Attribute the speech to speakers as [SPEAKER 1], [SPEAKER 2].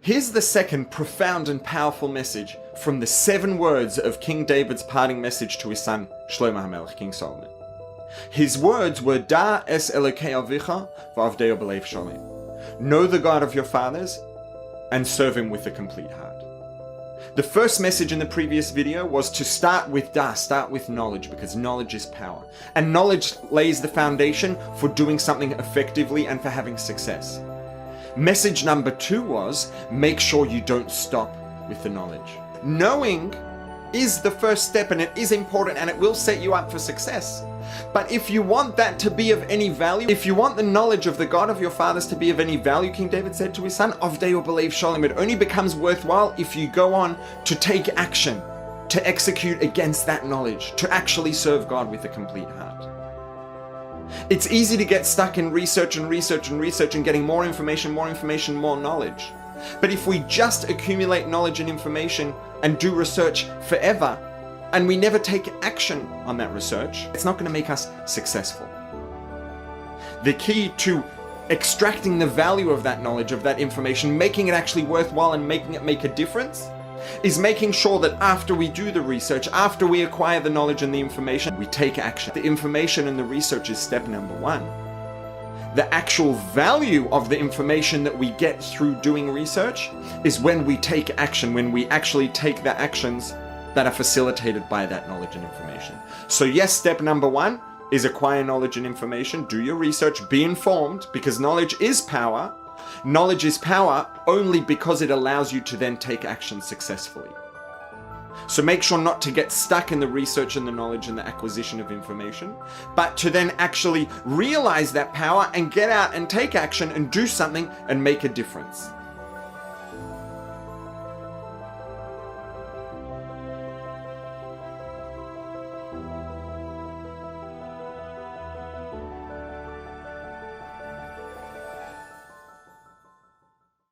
[SPEAKER 1] Here's the second profound and powerful message from the 7 words of King David's parting message to his son, Shlomo HaMelech, King Solomon. His words were, Da es Elokei avicha v'avdeo b'lev shalem. Know the God of your fathers and serve him with a complete heart. The first message in the previous video was to start with start with knowledge, because knowledge is power. And knowledge lays the foundation for doing something effectively and for having success. Message number 2 was, make sure you don't stop with the knowledge. Knowing is the first step, and it is important, and it will set you up for success. But if you want that to be of any value, if you want the knowledge of the God of your fathers to be of any value, King David said to his son, Avdeo b'lev shalom, it only becomes worthwhile if you go on to take action, to execute against that knowledge, to actually serve God with a complete heart. It's easy to get stuck in research and getting more information, more knowledge. But if we just accumulate knowledge and information and do research forever, and we never take action on that research, it's not going to make us successful. The key to extracting the value of that knowledge, of that information, making it actually worthwhile and making it make a difference, is making sure that after we do the research, after we acquire the knowledge and the information, we take action. The information and the research is step number 1. The actual value of the information that we get through doing research is when we take action, when we actually take the actions that are facilitated by that knowledge and information. So yes, step number 1 is acquire knowledge and information, do your research, be informed, because knowledge is power. Knowledge is power only because it allows you to then take action successfully. So make sure not to get stuck in the research and the knowledge and the acquisition of information, but to then actually realize that power and get out and take action and do something and make a difference.